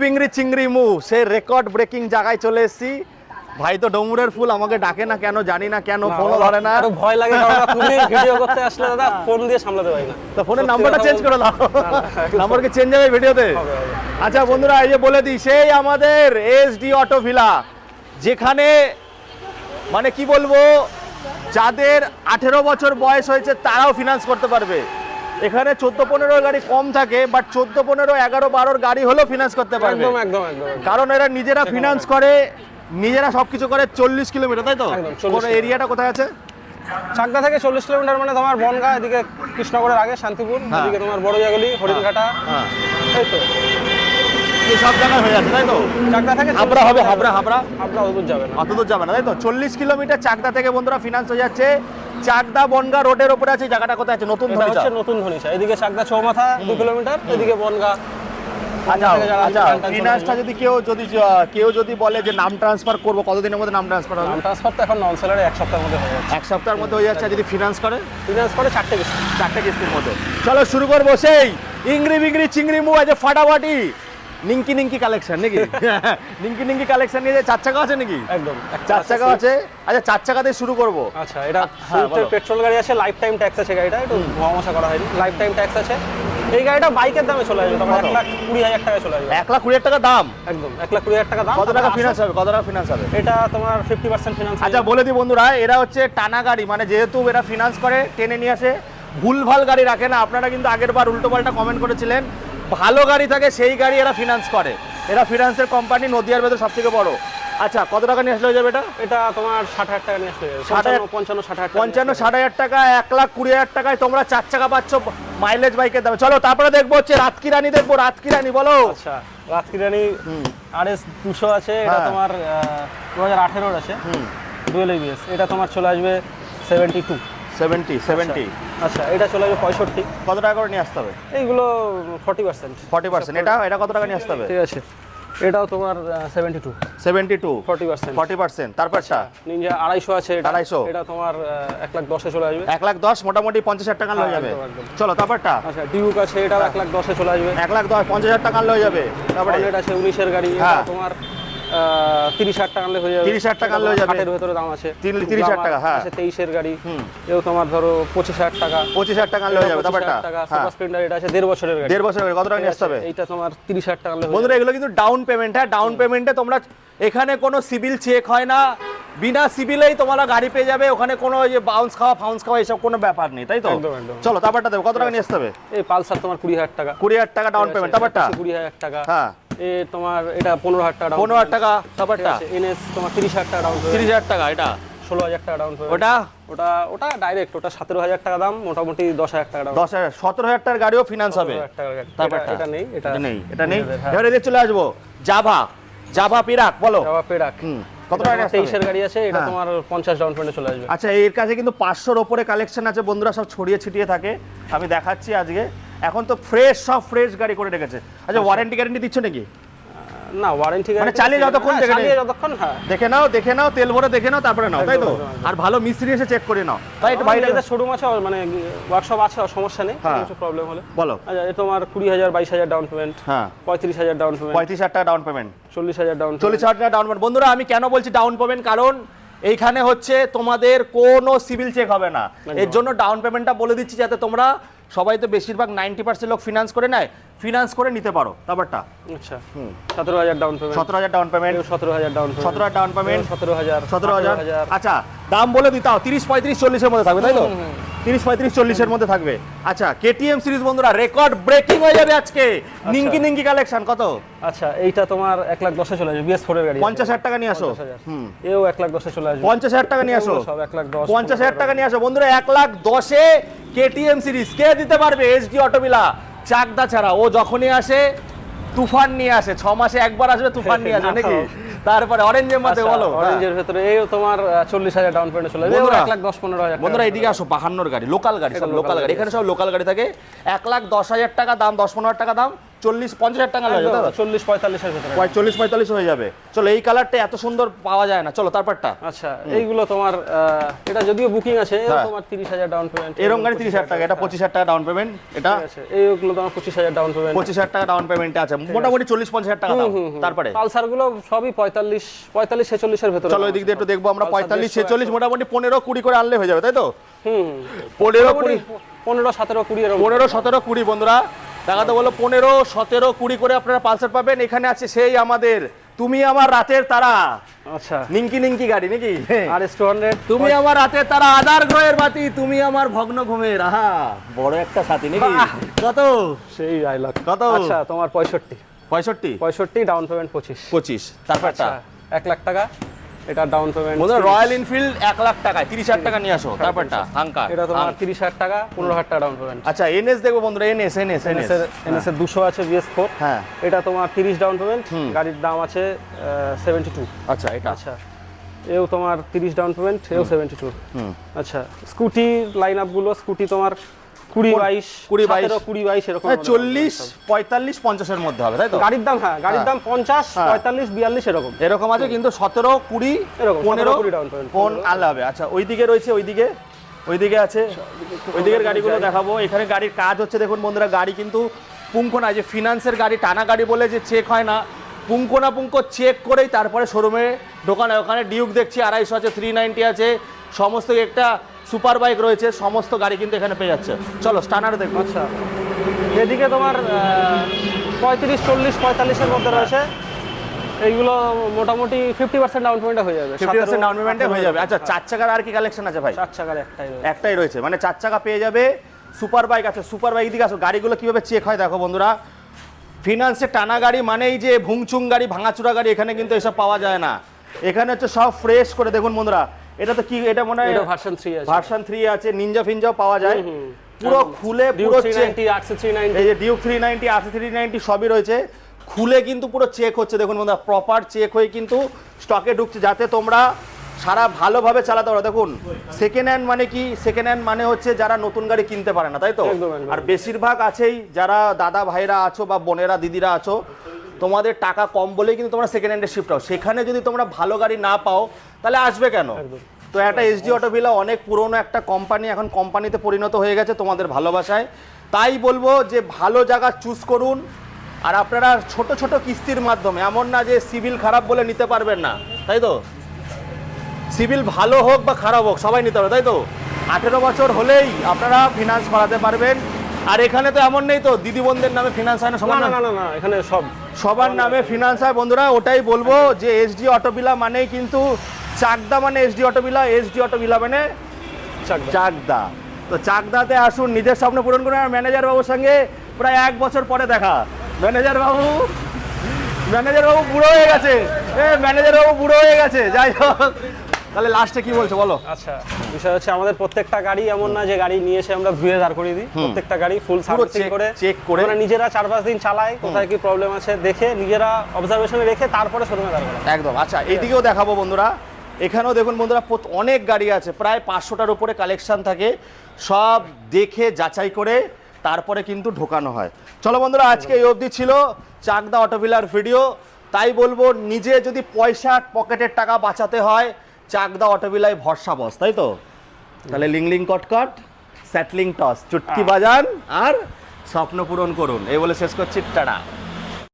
বিংড়ি চিংড়ি মু সেই রেকর্ড ব্রেকিং জায়গায় চলে এসেছি। ভাই তো ডমুরের ফুল, আমাকে ডাকে না কেন জানি না, কেন ফোনও ধরে না। আরো ভয় লাগে, কারণ তুমি ভিডিও করতে আসলে দাদা ফোন দিয়ে সামলাতে পারি না। তো ফোনের নাম্বারটা চেঞ্জ করে দাও, নাম্বার কি চেঞ্জ হবে ভিডিওতে? আচ্ছা বন্ধুরা, এই যে বলে দিই, সেই আমাদের এসডি অটো ভিলা, যেখানে মানে কি বলবো, যাদের 18 বছর বয়স হয়েছে তারাও ফিনান্স করতে পারবে। এখানে 14-15 গাড়ি কম থাকে, বাট 14-15, 11-12 গাড়ি হলেও ফিনান্স করতে পারবে। একদম একদম একদম। কারণ এরা নিজেরা ফিনান্স করে, নিজেরা সবকিছু করে। 40 কিলোমিটার, তাই তো? একদম, 40 কোন এরিয়াটা কোথায় আছে? চাকদা থেকে 40 কিলোমিটার, মানে তোমার বনগাঁ, এদিকে কৃষ্ণনগরের আগে শান্তিপুর, এদিকে তোমার বড়জাগলি, হরিণঘাটা, হ্যাঁ, এই তো এই সব জায়গায় হয়ে যাচ্ছে, তাই তো? চাকদা থেকে হাবড়া হবে, হাবড়া হাবড়া হাবড়া অদূর যাবে না, অত দূর যাবে না, তাই তো? 40 কিলোমিটার চাকদা থেকে বন্ধুরা ফিনান্স হয়ে যাচ্ছে। চাকদা বনগাঁ রোডের উপরে আছে। জায়গাটা কোথায় আছে? নতুন এটা ধনিচা। হচ্ছে নতুন ধনিচা। এদিকে চাকদা চৌমাথা 2 কিলোমিটার, এদিকে বনগাঁ। আচ্ছা আচ্ছা, টানটান ফিনান্সটা যদি কেউ যদি বলে যে নাম ট্রান্সফার করবো, কতদিনের মধ্যে নাম ট্রান্সফার হবে? নাম ট্রান্সফার তো এখন নন সেলারে 1 সপ্তাহের মধ্যে হয়ে যাচ্ছে। 1 সপ্তাহের মধ্যে হয়ে যাচ্ছে। আর যদি ফিনান্স করে? ফিনান্স করে 4টে কিস্তি। 4টে কিস্তির মধ্যে। চলো শুরু করবো সেই ইংরি বিংরি চিংড়ি মু আছে ফাটাফাটি নিঙ্কি নিঙ্কি কালেকশন নাকি? নিঙ্কি নিঙ্কি কালেকশন নিয়ে 4 চাকা আছে নাকি? একদম 4 চাকা আছে। আচ্ছা 4 চাকা দিয়ে শুরু করবো। আচ্ছা, এটা হ্যাঁ, বলো। পেট্রোল গাড়ি আছে, লাইফ টাইম ট্যাক্স আছে গাড়িটা, একটু মশা করা হয়নি, লাইফ টাইম ট্যাক্স আছে। এই গাড়িটা বাইকের দামে চলে আসবে, তখন 1,20,000 টাকায় চলে আসবে। 1,20,000 টাকা দাম? একদম 1,20,000 টাকা দাম। কত টাকা ফিনান্স হবে? কত টাকা ফিনান্স হবে? এটা তোমার 50% ফিনান্স। আচ্ছা বলে দিই বন্ধুরা, এরা হচ্ছে টানা গাড়ি, মানে যেহেতু এরা ফিনান্স করে, টেনে নিয়ে আসে, ভুলভাল গাড়ি রাখে না। আপনারা কিন্তু আগের বার উল্টো পাল্টা কমেন্ট করেছিলেন। ভালো গাড়ি থাকে সেই গাড়ি এরা ফিনান্স করে। এরা ফিনান্সের কোম্পানি, নদিয়ার ভেতর সব থেকে বড়। আচ্ছা কত টাকা নিয়ে আসলে হয়ে যাবে এটা? এটা তোমার 60,000 টাকা নিয়ে আসলে 55-60,000 টাকা, 1,20,000 টাকায় তোমরা 4 চাকা পাচ্ছ মাইলেজ বাইকের দামে। চলো তারপরে দেখবো হচ্ছে রাতকি রানী, দেখবো রাতকি রানী, বলো। আচ্ছা, রাতকি রানী RS 200 আছে, এটা হ্যাঁ। তোমার 2018 আছে, ডুয়েল ABS। এটা তোমার চলে আসবে 72। 70। আচ্ছা, এটা চলে আসবে 65। কত টাকা করে নিয়ে আসতে হবে? এইগুলো 40%। 40%। এটা কত টাকা নিয়ে আসতে হবে? ঠিক আছে, এটাও তোমার 72। 40%। তারপরটা নিনজা 250 আছে, এটা 250 এটা তোমার 1,10,000 চলে আসবে। 1,10,000, মোটামুটি 50,000 টাকা হয়ে যাবে। একদম, একদম। চলো তারপরটা। আচ্ছা, ডিউক আছে, এটাও 1,10,000 চলে আসবে। 1,10,000, 50,000 টাকা হয়ে যাবে। তারপরে হর্নেট আছে 19-এর গাড়ি, হ্যাঁ। এটা তোমার 30,000 টাকা হয়ে যাবে। 30,000 টাকা হয়ে যাবে। 60-এর ভেতরে দাম আছে। 30,000 টাকা, হ্যাঁ। 23-এর গাড়ি, এও তোমার ধরো 25,000 টাকা। 25,000 টাকা হয়ে যাবে। তারপরটা 25,000 টাকা। সুপার স্প্লেন্ডার এটা আছে 1.5 বছরের গাড়ি। 1.5 বছরের। কত টাকা নিয়ে আসতে হবে? এইটা তোমার 30,000 টাকা হয়ে বন্ধুরা এগুলো কিন্তু ডাউন পেমেন্ট। হ্যাঁ, ডাউন পেমেন্টে তোমরা, এখানে কোনো সিভিল চেক হয় না, বিনা সিভিলেই তোমরা গাড়ি পেয়ে যাবে। ওখানে কোনো ওই যে বাউন্স খাওয়া এসব কোনো ব্যাপার নেই, তাই তো? একদম, একদম। চলো তারপরটা দেবো। কত টাকা নিয়ে আসতে হবে? এই পালসার তোমার 20,000 টাকা। 20,000 টাকা ডাউন পেমেন্ট। তারপরটা 20,000 টাকা। হ্যাঁ, এ তোমার এটা 15,000 টাকা ডাউন। 15,000 টাকা। তারপরটা NS তোমার 30,000 টাকা ডাউন। 30,000 টাকা। এটা 16,000 টাকা ডাউন। ওটা ওটা ডাইরেক্ট, ওটা 17,000 টাকা দাম, মোটামুটি 10,000 টাকা ডাউন। 10,000, 17,000 টাকার গাড়িও ফিনান্স হবে। 17,000 টাকার গাড়ি। তারপরটা এটা নেই, এটা এটা নেই। হ্যাঁ। এবার এদের চলে আসবো জাভা পিরাক, বলো। যাওয়া পেরাক। কত টাকা নিয়ে আসতে হবে? 23-এর গাড়ি আছে, এটা হ্যাঁ। তোমার 50 ডাউন পেমেন্টে চলে আসবে। আচ্ছা, এর কাছে কিন্তু 500-র ওপরে কালেকশন আছে বন্ধুরা, সব ছড়িয়ে ছিটিয়ে থাকে। আমি দেখাচ্ছি আজকে। এখন তো সব ফ্রেশ গাড়ি করে রেখেছে। আচ্ছা, ওয়ারেন্টি গ্যারেন্টি দিচ্ছ নাকি? না, ওয়ারেন্টি মানে চালিয়ে যতক্ষণ যতক্ষণ, হ্যাঁ। দেখে নাও, তেল ভরে দেখে নাও, তারপরে নাও, তাই তো? একদম, একদম। আর ভালো মিস্ত্রি এসে চেক করে নাও, তাই একটু ভাই এটা শোরুম আছে, মানে ওয়ার্কশপ আছে, সমস্যা নেই, হ্যাঁ। কিছু প্রবলেম হলে। বলো। আচ্ছা, এটা তোমার 20,000, 22,000 ডাউন পেমেন্ট, হ্যাঁ, 35,000 ডাউন পেমেন্ট, 35,000 টাকা ডাউন পেমেন্ট, 40,000 ডাউন, 40,000 টাকা ডাউন পেমেন্ট। বন্ধুরা আমি কেন বলছি ডাউন পেমেন্ট, কারণ এইখানে হচ্ছে তোমাদের কোনো সিভিল চেক হবে না। এর জন্য ডাউন পেমেন্টটা বলে দিচ্ছি, যাতে তোমরা, সবাই তো বেশিরভাগ 90% লোক ফিনান্স করে নেয়, ফিনান্স করে নিতে পারো। তারপরটা আচ্ছা, 17,000 down payment, 17,000 down payment, 17,000 down payment, 17,000 down payment, 17,000। আচ্ছা দাম বলে দিতাও 30, 35, 40-এর মধ্যে থাকবে, তাই তো? 30, 35, 40-এর মধ্যে থাকবে। আচ্ছা, KTM সিরিজ বন্ধুরা রেকর্ড ব্রেকিং হয়ে যাবে আজকে। নিঙ্কি নিঙ্কি কালেকশন কত? আচ্ছা, এইটা তোমার 1,10,000 চলে আসবে, BS4 এর গাড়ি। 50,000 টাকা নিয়ে আসো। 50,000। এও 1,10,000 চলে আসবে। 50,000 টাকা নিয়ে আসো। সব 1,10,000, 50,000 টাকা নিয়ে আসো বন্ধুরা। 1,10,000-এ KTM সিরিজ কে দিতে পারবে? এসডি অটোবিলা, চাকদা ছাড়া। ও যখনই আসে তুফান নিয়ে আসে, 6 মাসে একবার আসবে তুফান নিয়ে আসবে নাকি? তারপরে অরেঞ্জের মধ্যে বলো। অরেঞ্জের ভেতরে এই তোমার 40,000 ডাউন পেমেন্ট চলে আসবে, 1,10,000-15,000। বন্ধুরা এদিকে আসো, 52-র গাড়ি, লোকাল গাড়ি, সব লোকাল গাড়ি। এখানে সব লোকাল গাড়ি থাকে। 1,10,000 টাকা দাম, 10-15,000 টাকা দাম, 40-50 টাকা লাগে দাদা? 40-45 এর ভিতরে। 40-45 হয়ে যাবে। চলো এই কালারটা এত সুন্দর পাওয়া যায় না, চলো তারপরটা। আচ্ছা এইগুলো তোমার এটা যদিও বুকিং আছে তোমার 30,000 ডাউন পেমেন্ট। এরকম গাড়ি 30,000 টাকা, এটা 25,000 টাকা ডাউন পেমেন্ট, এটা ঠিক আছে। এইগুলো তোমার 25,000 ডাউন পেমেন্ট। 25,000 টাকা ডাউন পেমেন্টে আছে, মোটামুটি 40-50,000 টাকা দাম। তারপরে পালসার গুলো সবই 45-46 এর ভিতরে। চলো এই দিক দিয়ে একটু দেখবো আমরা। 45-46 মোটামুটি 15-20 করে আনলে হয়ে যাবে, তাই তো? 15-20 15-17-20 এরকম। 15-17-20 বন্ধুরা, দেখাতে বলো 15-17-20 করে আপনারা পালসার পাবেন। এখানে আছে সেই আমাদের তুমি আমার রাতের তারা, আচ্ছা নিঙ্কি নিঙ্কি গাড়ি নাকি? RS 200 তুমি আমার রাতের তারা, আধার গ্রহের বাতি, তুমি আমার ভগ্ন ঘুমের, আহা বড় একটা সাথী নাকি? কত সেই ডায়লগ। কত? আচ্ছা তোমার 65 65 ডাউন পেমেন্ট 25। তারপরটা 1 লাখ টাকা এটা ডাউন পেমেন্ট। বন্ধুরা রয়্যাল এনফিল্ড 1 লাখ টাকায় 30,000 টাকা নিয়ে আসো। তারপরটা হাঙ্কা, এটা তোমার 30,000 টাকা 15,000 টাকা ডাউন পেমেন্ট। আচ্ছা এনএস দেখবো বন্ধুরা, এনএস এনএস এর 200 আছে BS4। হ্যাঁ এটা তোমার 30 ডাউন পেমেন্ট, গাড়ির দাম আছে 72। আচ্ছা এটা আচ্ছা এও তোমার 30 ডাউন পেমেন্ট, এও 72। আচ্ছা স্কুটি লাইন আপ গুলো, স্কুটি তোমার 20-22 20-22 এরকম 40-45-50 এর মধ্যে হবে, তাই তো? গাড়ির দাম, হ্যাঁ গাড়ির দাম 50-45-42 এরকম এরকম আছে, কিন্তু 17-20 এরকম 15 ডাউন পেমেন্ট কোন আলাদা হবে। আচ্ছা ওইদিকে রয়েছে, ওইদিকে আছে, ওইদিকের গাড়িগুলো দেখাবো। এখানে গাড়ির কাজ হচ্ছে দেখুন বন্ধুরা, গাড়ি কিন্তু পুঙ্খ না, যে ফিনান্সের গাড়ি টানা গাড়ি বলে যে চেক হয় না, পুঙ্খ না পুঙ্খ চেক করেই তারপরে শোরুমে ঢোকানো। ওখানে ডিউক দেখছি 250 আছে, 390 আছে, সমস্ত একটা সুপার বাইক রয়েছে, সমস্ত গাড়ি কিন্তু এখানে পেয়ে যাচ্ছে। চলো স্টানার দেখো। আচ্ছা এদিকে তোমার 35-40-45 এর মধ্যে রয়েছে। এইগুলো মোটামুটি 50% ডাউন পেমেন্টে হয়ে যাবে। 50% ডাউন পেমেন্টে হয়ে যাবে। আচ্ছা 4 চাকার আর কি কালেকশন আছে ভাই? 4 চাকার একটাই রয়েছে, মানে 4 চাকা পেয়ে যাবে। সুপার বাইক আছে, সুপার বাইক দিকে আসো। গাড়িগুলো কিভাবে চেক হয় দেখো বন্ধুরা। ফিনান্সে টানা গাড়ি মানেই যে ভুংচুং গাড়ি, ভাঙাচুরা গাড়ি, এখানে কিন্তু এসব পাওয়া যায় না। এখানে হচ্ছে সব ফ্রেশ করে দেখুন বন্ধুরা। এটা তো কি, এটা মনে হয় এটা ভার্সন 3 আছে। ভার্সন 3 আছে, নিনজা ফিনজাও পাওয়া যায়। পুরো খুলে পুরো চেক, এই যে ডিউক 390 RC 390 সবই রয়েছে। খুলে কিন্তু পুরো চেক হচ্ছে দেখুন বন্ধুরা, প্রপার চেক হয়ে কিন্তু স্টকে ঢুকছে, যাতে তোমরা সারা ভালোভাবে চালাতে পারো। দেখুন সেকেন্ড হ্যান্ড মানে কি, সেকেন্ড হ্যান্ড মানে হচ্ছে যারা নতুন গাড়ি কিনতে পারে না, তাই তো? আর বেশিরভাগ আছেই যারা দাদা ভাইরা আছো বা বোনেরা দিদিরা আছো, তোমাদের টাকা কম বলেই কিন্তু তোমরা সেকেন্ড হ্যান্ডে শিফট হও। সেখানে যদি তোমরা ভালো গাড়ি না পাও তাহলে আসবে কেন? তো একটা এসডি অটো ভিলা অনেক পুরনো একটা কোম্পানি, এখন কোম্পানিতে পরিণত হয়ে গেছে তোমাদের ভালোবাসায়। তাই বলবো যে ভালো জায়গা চুজ করুন। আর আপনারা ছোট ছোট কিস্তির মাধ্যমে, এমন না যে সিভিল খারাপ বলে নিতে পারবেন না, তাই তো? সিভিল ভালো হোক বা খারাপ হোক সবাই নিতে পারবে, তাই তো? 18 বছর হলেই আপনারা ফিনান্স করাতে পারবেন। আর এখানে তো এমন নেই তো দিদি বোনদের নামে ফিনান্স হয় না, সবার না এখানে সবার নামে ফিনান্স হয় বন্ধুরা। ওটাই বলবো যে এসডি অটো ভিলা মানেই কিন্তু চাকদা, মানে SD auto villa, SD auto villa মানে চাকদা। তো চাকদাতে আসুন, নিজের স্বপ্ন পূরণ করুন। আর ম্যানেজার বাবুর সঙ্গে প্রায় 1 বছর পরে দেখা। ম্যানেজার বাবু বুড়ো হয়ে গেছে, ম্যানেজার বাবু বুড়ো হয়ে গেছে। যাই হোক, তাহলে লাস্টে কি বলছো বলো? আচ্ছা বিষয় হচ্ছে আমাদের প্রত্যেকটা গাড়ি এমন না যে গাড়ি নিয়ে এসে আমরা ধুয়ে দাঁড় করিয়ে দিই। প্রত্যেকটা গাড়ি ফুল সার্ভিসিং করে চেক করে আমরা নিজেরা 4-5 দিন চালাই, কোথায় কি প্রবলেম আছে দেখে, নিজেরা অবজারভেশনে রেখে তারপরে শোরুমে দাঁড় করাই একদম। আচ্ছা এইদিকেও দেখাবো বন্ধুরা। এখানেও দেখুন বন্ধুরা অনেক গাড়ি আছে, প্রায় 500টার উপরে কালেকশন থাকে। সব দেখে যাচাই করে তারপরে কিন্তু ঢোকানো হয়। চলো বন্ধুরা, আজকে এই অবধি ছিল চাকদা অটো ভিলার ভিডিও। তাই বলবো, নিজে যদি পয়সা পকেটের টাকা বাঁচাতে হয়, চাকদা অটো ভিলায় ভরসা বস, তাই তো? তাহলে লিংলিং কটকট, স্যাটলিং টস, চুটকি বাজান আর স্বপ্ন পূরণ করুন। এই বলে শেষ করছি, টাটা।